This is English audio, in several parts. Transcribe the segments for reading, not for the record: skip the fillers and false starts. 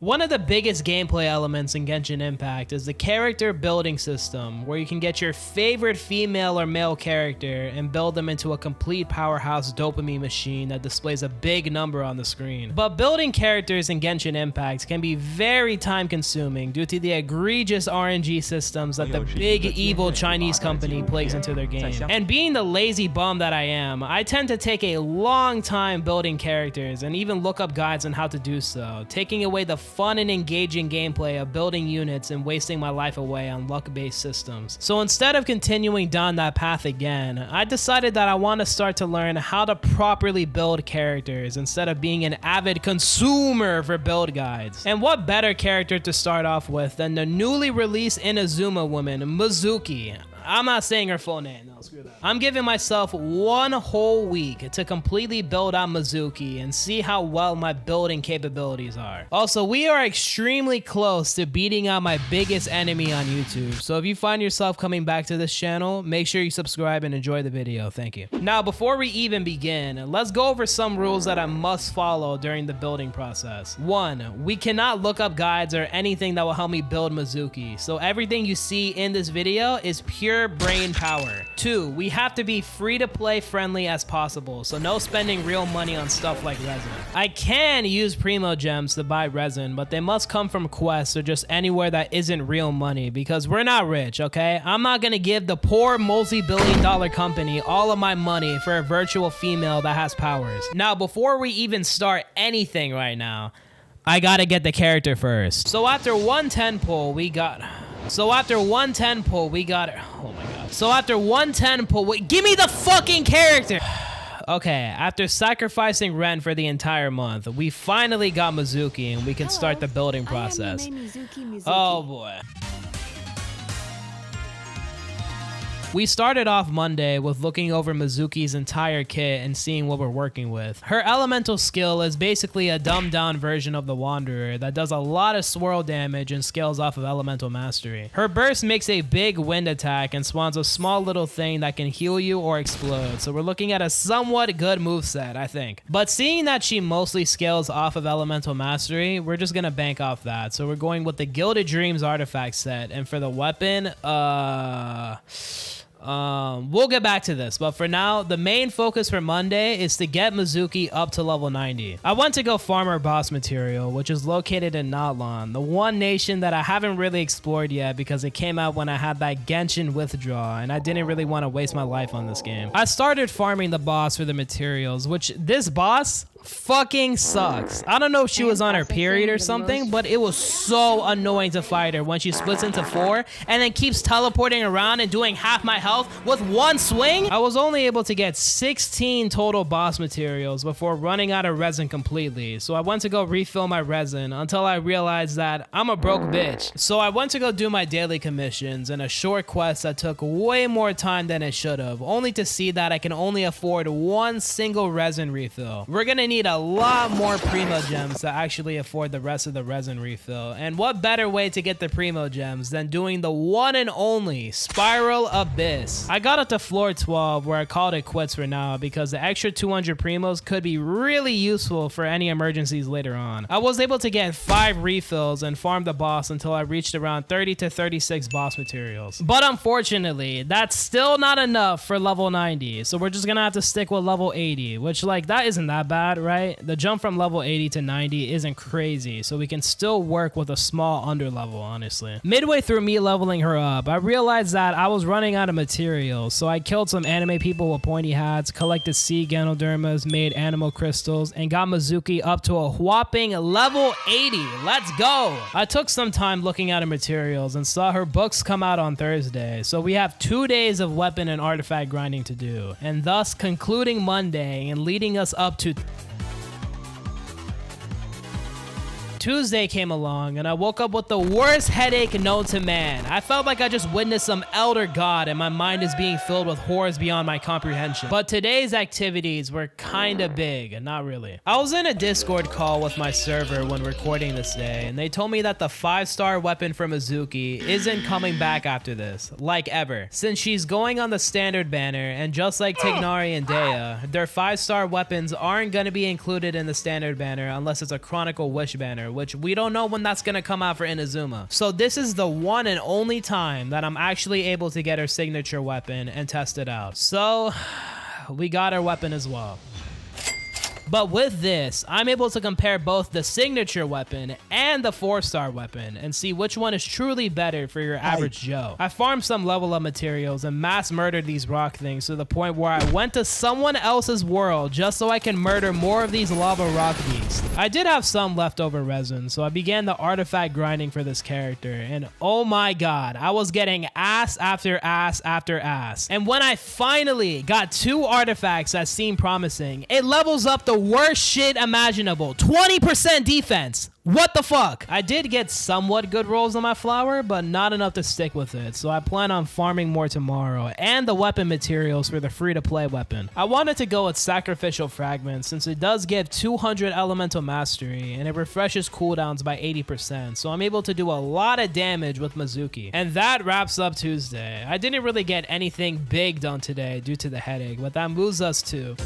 One of the biggest gameplay elements in Genshin Impact is the character building system, where you can get your favorite female or male character and build them into a complete powerhouse dopamine machine that displays a big number on the screen. But building characters in Genshin Impact can be very time consuming due to the egregious RNG systems that the big evil Chinese company plagues into their game. And being the lazy bum that I am, I tend to take a long time building characters and even look up guides on how to do so, taking away the fun and engaging gameplay of building units and wasting my life away on luck-based systems. So instead of continuing down that path again, I decided that I want to start to learn how to properly build characters instead of being an avid consumer for build guides. And what better character to start off with than the newly released Inazuma woman, Mizuki. I'm not saying her full name, no, screw that. I'm giving myself one whole week to completely build out Mizuki and see how well my building capabilities are. Also, we are extremely close to beating out my biggest enemy on YouTube, so if you find yourself coming back to this channel, make sure you subscribe and enjoy the video, thank you. Now, before we even begin, let's go over some rules that I must follow during the building process. 1, we cannot look up guides or anything that will help me build Mizuki, so everything you see in this video is pure brain power. 2, we have to be free to play friendly as possible, so no spending real money on stuff like resin. I can use primo gems to buy resin, but they must come from quests or just anywhere that isn't real money, because we're not rich, okay? I'm not gonna give the poor multi-billion-dollar company all of my money for a virtual female that has powers. Now, before we even start anything right now, I gotta get the character first. So after 110 pull, we got... Oh my god. So after 110 pull, wait, give me the fucking character! Okay, after sacrificing rent for the entire month, we finally got Mizuki and we can start the building process. Mizuki. Oh boy. We started off Monday with looking over Mizuki's entire kit and seeing what we're working with. Her elemental skill is basically a dumbed down version of the Wanderer that does a lot of swirl damage and scales off of elemental mastery. Her burst makes a big wind attack and spawns a small little thing that can heal you or explode, so we're looking at a somewhat good moveset, I think. But seeing that she mostly scales off of elemental mastery, we're just gonna bank off that, so we're going with the Gilded Dreams artifact set, and for the weapon, we'll get back to this, but for now, the main focus for Monday is to get Mizuki up to level 90. I want to go farm her boss material, which is located in Natlan, the one nation that I haven't really explored yet because it came out when I had that Genshin withdraw, and I didn't really want to waste my life on this game. I started farming the boss for the materials, which this boss fucking sucks. I don't know if she was on her period or something, but it was so annoying to fight her when she splits into 4 and then keeps teleporting around and doing half my health with one swing. I was only able to get 16 total boss materials before running out of resin completely, so I went to go refill my resin until I realized that I'm a broke bitch. So I went to go do my daily commissions and a short quest that took way more time than it should have, only to see that I can only afford one single resin refill. We're gonna need a lot more primo gems to actually afford the rest of the resin refill, and what better way to get the primo gems than doing the one and only Spiral Abyss. I got up to floor 12 where I called it quits for now because the extra 200 primos could be really useful for any emergencies later on. I was able to get 5 refills and farm the boss until I reached around 30 to 36 boss materials, but unfortunately that's still not enough for level 90, so we're just gonna have to stick with level 80, which, like, that isn't that bad, right? The jump from level 80 to 90 isn't crazy, so we can still work with a small underlevel, honestly. Midway through me leveling her up, I realized that I was running out of materials, so I killed some anime people with pointy hats, collected sea ganodermas, made animal crystals, and got Mizuki up to a whopping level 80. Let's go! I took some time looking at her materials and saw her books come out on Thursday, so we have 2 days of weapon and artifact grinding to do, and thus concluding Monday and leading us up to Tuesday came along and I woke up with the worst headache known to man. I felt like I just witnessed some elder god and my mind is being filled with horrors beyond my comprehension. But today's activities were kinda big, not really. I was in a Discord call with my server when recording this day, and they told me that the 5-star weapon for Mizuki isn't coming back after this, like ever. Since she's going on the standard banner, and just like Tignari and Dea, their 5-star weapons aren't gonna be included in the standard banner unless it's a Chronicle Wish banner, sooner, which we don't know when that's gonna come out for Inazuma. So this is the one and only time that I'm actually able to get her signature weapon and test it out. So we got our weapon as well. But with this, I'm able to compare both the signature weapon and the 4-star weapon and see which one is truly better for your average Joe. I farmed some level up materials and mass murdered these rock things to the point where I went to someone else's world just so I can murder more of these lava rock beasts. I did have some leftover resin, so I began the artifact grinding for this character, and oh my god, I was getting ass after ass after ass. And when I finally got 2 artifacts that seemed promising, it levels up the worst shit imaginable. 20% defense. What the fuck? I did get somewhat good rolls on my flower, but not enough to stick with it, so I plan on farming more tomorrow, and the weapon materials for the free-to-play weapon. I wanted to go with Sacrificial Fragments since it does give 200 elemental mastery, and it refreshes cooldowns by 80%, so I'm able to do a lot of damage with Mizuki. And that wraps up Tuesday. I didn't really get anything big done today due to the headache, but that moves us to...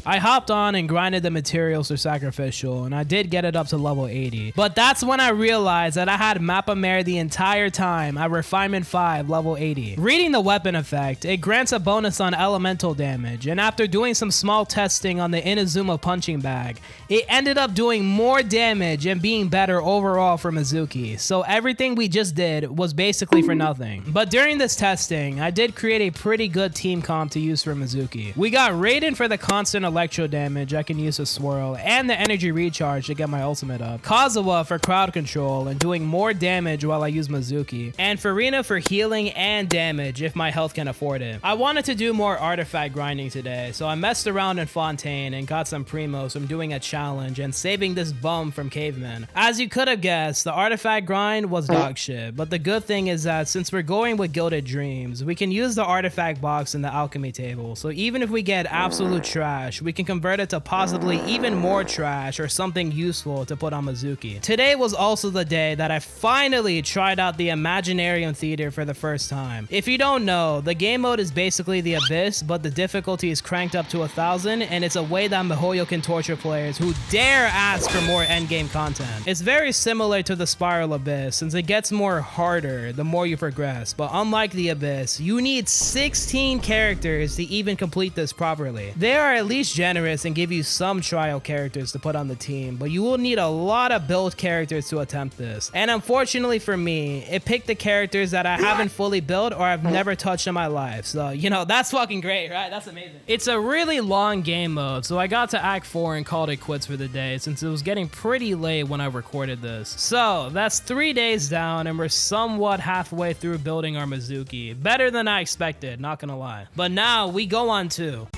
I hopped on and grinded the materials for Sacrificial, and I did get it up to level 80. But that's when I realized that I had Mappa Mare the entire time at Refinement 5, level 80. Reading the weapon effect, it grants a bonus on elemental damage, and after doing some small testing on the Inazuma punching bag, it ended up doing more damage and being better overall for Mizuki. So everything we just did was basically for nothing. But during this testing, I did create a pretty good team comp to use for Mizuki. We got Raiden for the constant electro damage I can use to swirl, and the energy recharge to get my ultimate up. Kazuha for crowd control and doing more damage while I use Mizuki. And Farina for healing and damage if my health can afford it. I wanted to do more artifact grinding today, so I messed around in Fontaine and got some primos from doing a challenge and saving this bum from Caveman. As you could have guessed, the artifact grind was dog shit, but the good thing is that since we're going with Gilded Dreams, we can use the artifact box in the alchemy table, so even if we get absolute trash, we can convert it to possibly even more trash or something useful to put on Mizuki. Today was also the day that I finally tried out the Imaginarium Theater for the first time. If you don't know, the game mode is basically the Abyss, but the difficulty is cranked up to 1000, and it's a way that Mihoyo can torture players who dare ask for more endgame content. It's very similar to the Spiral Abyss since it gets more harder the more you progress, but unlike the Abyss, you need 16 characters to even complete this properly. They are at least generous and give you some trial characters to put on the team, but you will need a lot of build characters to attempt this. And unfortunately for me, it picked the characters that I haven't fully built or I've never touched in my life. So, you know, that's fucking great, right? That's amazing. It's a really long game mode, so I got to Act 4 and called it quits for the day since it was getting pretty late when I recorded this. So, that's 3 days down and we're somewhat halfway through building our Mizuki. Better than I expected, not gonna lie. But now we go on to...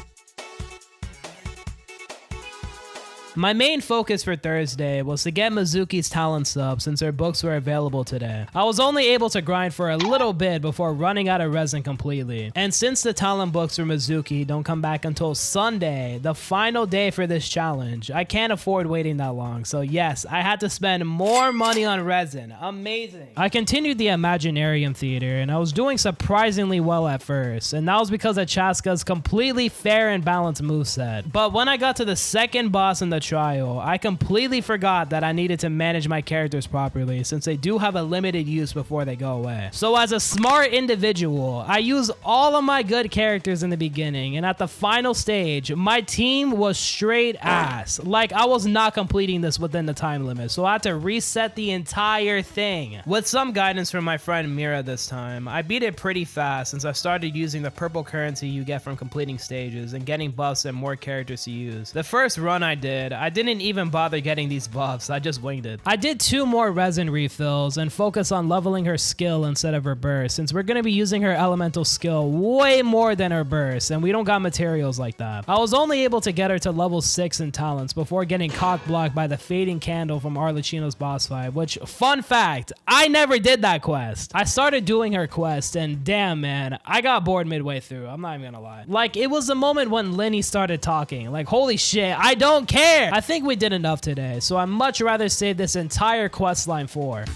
My main focus for Thursday was to get Mizuki's talent sub since her books were available today. I was only able to grind for a little bit before running out of resin completely. And since the talent books for Mizuki don't come back until Sunday, the final day for this challenge, I can't afford waiting that long. So yes, I had to spend more money on resin. Amazing. I continued the Imaginarium Theater and I was doing surprisingly well at first. And that was because of Chaska's completely fair and balanced moveset. But when I got to the second boss in the trial, I completely forgot that I needed to manage my characters properly since they do have a limited use before they go away. So as a smart individual, I used all of my good characters in the beginning, and at the final stage, my team was straight ass. Like, I was not completing this within the time limit, so I had to reset the entire thing. With some guidance from my friend Mira this time, I beat it pretty fast since I started using the purple currency you get from completing stages and getting buffs and more characters to use. The first run I did, I didn't even bother getting these buffs, I just winged it. I did 2 more resin refills and focus on leveling her skill instead of her burst since we're going to be using her elemental skill way more than her burst and we don't got materials like that. I was only able to get her to level 6 in talents before getting cock blocked by the fading candle from Arlecchino's boss fight, which, fun fact, I never did that quest. I started doing her quest and damn man, I got bored midway through, I'm not even gonna lie. Like, it was the moment when Lenny started talking, like holy shit, I don't care! I think we did enough today, so I'd much rather save this entire quest line for.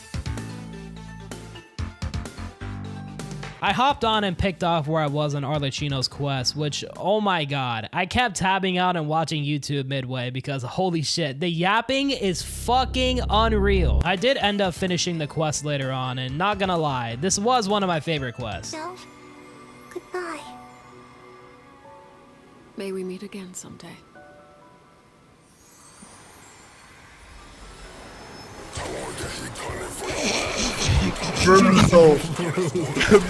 I hopped on and picked off where I was on Arlecchino's quest, which, oh my god, I kept tabbing out and watching YouTube midway because holy shit, the yapping is fucking unreal. I did end up finishing the quest later on, and not gonna lie, this was one of my favorite quests. So, goodbye. May we meet again someday. Brutal.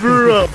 Brutal.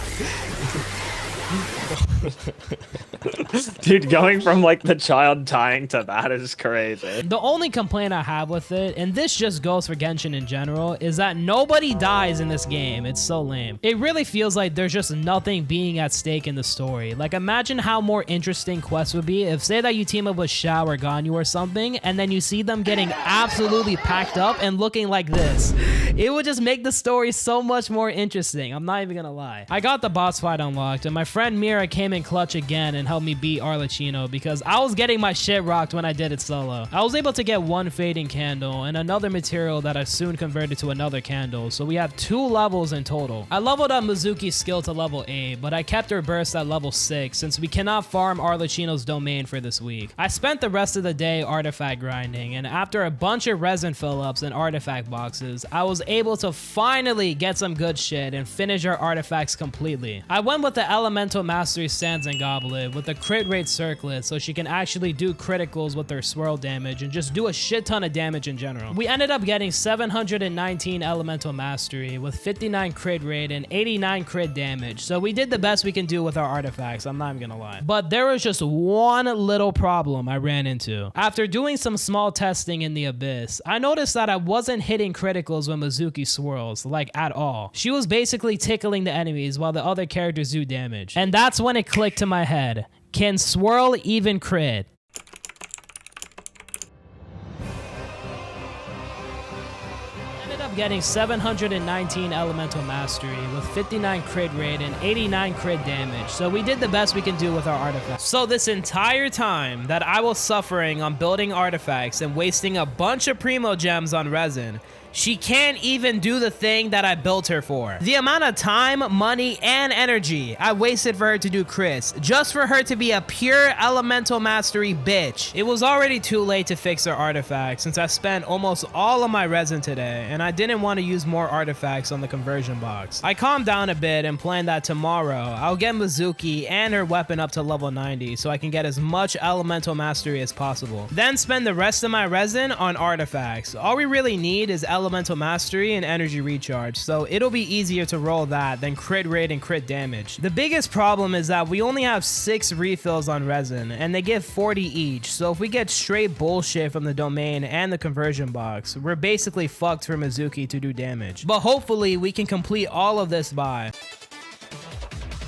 Dude, going from like the child dying to that is crazy. The only complaint I have with it, and this just goes for Genshin in general, is that nobody dies in this game. It's so lame. It really feels like there's just nothing being at stake in the story. Like, imagine how more interesting quests would be if, say that you team up with Xiao or Ganyu or something, and then you see them getting absolutely packed up and looking like this. It would just make the story so much more interesting. I'm not even gonna lie. I got the boss fight unlocked, and my friend Mira came in clutch again and helped me beat Arlecchino because I was getting my shit rocked when I did it solo. I was able to get one fading candle and another material that I soon converted to another candle, so we have 2 levels in total. I leveled up Mizuki's skill to level 8, but I kept her burst at level 6 since we cannot farm Arlecchino's domain for this week. I spent the rest of the day artifact grinding, and after a bunch of resin fill-ups and artifact boxes, I was able to finally get some good shit and finish our artifacts completely. I went with the Elemental Mastery Sands and Goblet with the crit rate circlet so she can actually do criticals with her swirl damage and just do a shit ton of damage in general. We ended up getting 719 Elemental Mastery with 59 crit rate and 89 crit damage, so we did the best we can do with our artifacts, I'm not even gonna lie. But there was just one little problem I ran into. After doing some small testing in the Abyss, I noticed that I wasn't hitting criticals when Mizuki swirls, like at all. She was basically tickling the enemies while the other characters do damage. And that's when it clicked to my head. Can swirl even crit? Ended up getting 719 Elemental Mastery with 59 crit rate and 89 crit damage, so we did the best we can do with our artifacts. So this entire time that I was suffering on building artifacts and wasting a bunch of Primo Gems on resin, she can't even do the thing that I built her for. The amount of time, money, and energy I wasted for her to do crits, just for her to be a pure Elemental Mastery bitch. It was already too late to fix her artifacts since I spent almost all of my resin today, and I didn't want to use more artifacts on the conversion box. I calmed down a bit and planned that tomorrow I'll get Mizuki and her weapon up to level 90 so I can get as much Elemental Mastery as possible. Then spend the rest of my resin on artifacts. All we really need is Elemental Mastery and Energy Recharge, so it'll be easier to roll that than crit rate and crit damage. The biggest problem is that we only have 6 refills on resin, and they give 40 each, so if we get straight bullshit from the domain and the conversion box, we're basically fucked for Mizuki to do damage. But hopefully we can complete all of this by...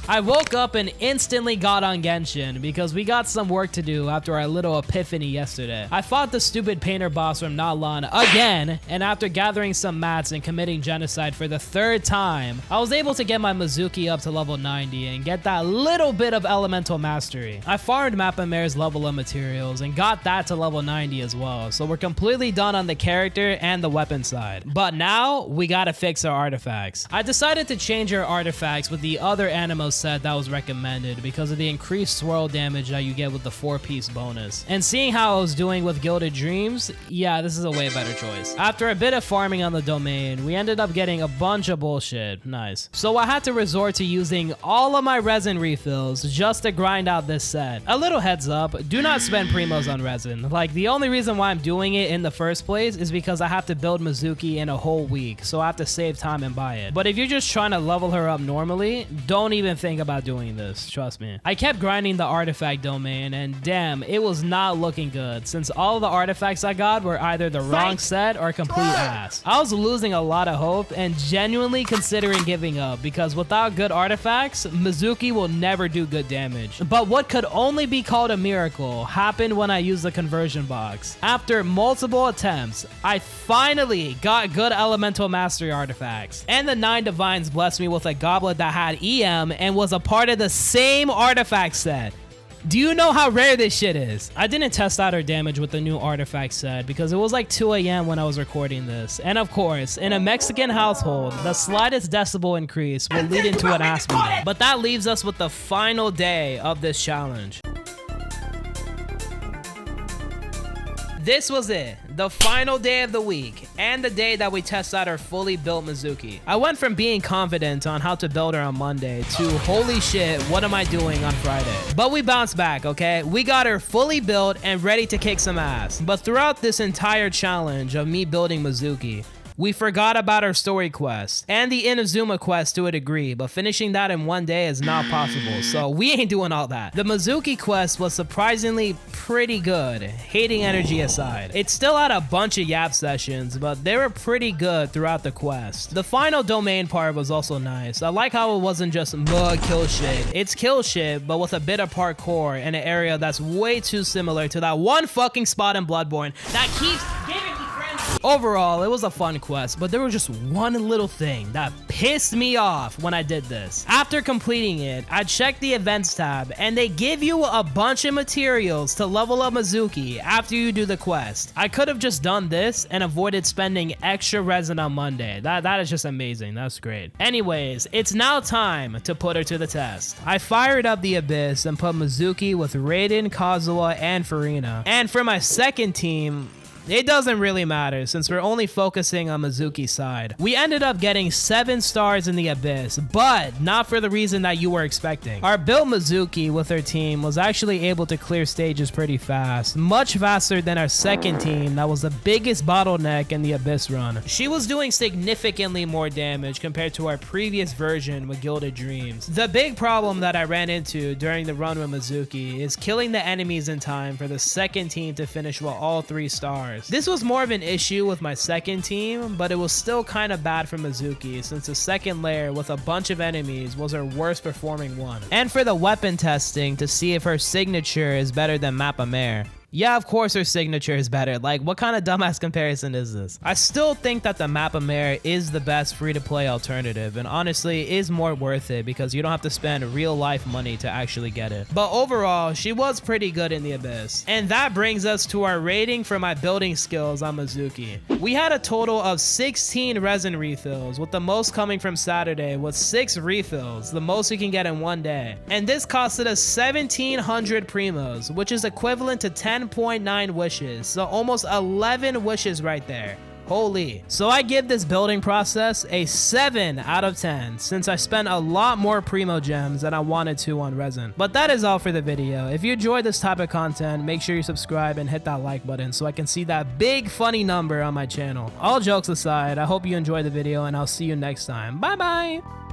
I woke up and instantly got on Genshin because we got some work to do after our little epiphany yesterday. I fought the stupid painter boss from Natlan again, and after gathering some mats and committing genocide for the 3rd time, I was able to get my Mizuki up to level 90 and get that little bit of Elemental Mastery. I farmed Mappamere's level of materials and got that to level 90 as well, so we're completely done on the character and the weapon side. But now, we gotta fix our artifacts. I decided to change our artifacts with the other Animo set that was recommended because of the increased swirl damage that you get with the 4-piece bonus. And seeing how I was doing with Gilded Dreams, yeah, this is a way better choice. After a bit of farming on the domain, we ended up getting a bunch of bullshit. Nice. So I had to resort to using all of my resin refills just to grind out this set. A little heads up, do not spend primos on resin. Like, the only reason why I'm doing it in the first place is because I have to build Mizuki in a whole week, so I have to save time and buy it. But if you're just trying to level her up normally, don't even think about doing this, trust me. I kept grinding the artifact domain, and damn, it was not looking good since all the artifacts I got were either the wrong set or complete ass. I was losing a lot of hope and genuinely considering giving up because without good artifacts, Mizuki will never do good damage. But what could only be called a miracle happened when I used the conversion box. After multiple attempts, I finally got good Elemental Mastery artifacts, and the 9 Divines blessed me with a goblet that had EM and was a part of the same artifact set. Do you know how rare this shit is? I didn't test out her damage with the new artifact set because it was like 2 a.m. when I was recording this. And of course, in a Mexican household, the slightest decibel increase will lead into an ass beating. But that leaves us with the final day of this challenge. This was it, the final day of the week, and the day that we test out our fully built Mizuki. I went from being confident on how to build her on Monday to holy shit, what am I doing on Friday? But we bounced back, okay? We got her fully built and ready to kick some ass. But throughout this entire challenge of me building Mizuki, we forgot about our story quest and the Inazuma quest to a degree, but finishing that in one day is not possible, so we ain't doing all that. The Mizuki quest was surprisingly pretty good, hating energy aside. It still had a bunch of yap sessions, but they were pretty good throughout the quest. The final domain part was also nice. I like how it wasn't just mug kill shit. It's kill shit, but with a bit of parkour in an area that's way too similar to that one fucking spot in Bloodborne that keeps giving me friends. Overall, it was a fun quest, but there was just one little thing that pissed me off when I did this. After completing it, I checked the events tab and they give you a bunch of materials to level up Mizuki after you do the quest. I could have just done this and avoided spending extra resin on Monday. That is just amazing. That's great. Anyways, it's now time to put her to the test. I fired up the Abyss and put Mizuki with Raiden, Kazuha, and Furina. And for my second team, it doesn't really matter since we're only focusing on Mizuki's side. We ended up getting 7 stars in the Abyss, but not for the reason that you were expecting. Our built Mizuki with her team was actually able to clear stages pretty fast, much faster than our second team that was the biggest bottleneck in the Abyss run. She was doing significantly more damage compared to our previous version with Gilded Dreams. The big problem that I ran into during the run with Mizuki is killing the enemies in time for the second team to finish with all 3 stars. This was more of an issue with my second team, but it was still kind of bad for Mizuki since the second layer with a bunch of enemies was her worst performing one. And for the weapon testing to see if her signature is better than Mappa Mare. Yeah, of course her signature is better. Like, what kind of dumbass comparison is this? I still think that the Mappa Mare is the best free-to-play alternative, and honestly is more worth it because you don't have to spend real-life money to actually get it. But overall, she was pretty good in the Abyss. And that brings us to our rating for my building skills on Mizuki. We had a total of 16 resin refills, with the most coming from Saturday with 6 refills, the most you can get in one day. And this costed us 1,700 primos, which is equivalent to 10.9 wishes, so almost 11 wishes right there. Holy. So I give this building process a 7 out of 10 since I spent a lot more primo gems than I wanted to on resin. But that is all for the video. If you enjoyed this type of content, make sure you subscribe and hit that like button so I can see that big funny number on my channel. All jokes aside, I hope you enjoyed the video and I'll see you next time. Bye bye.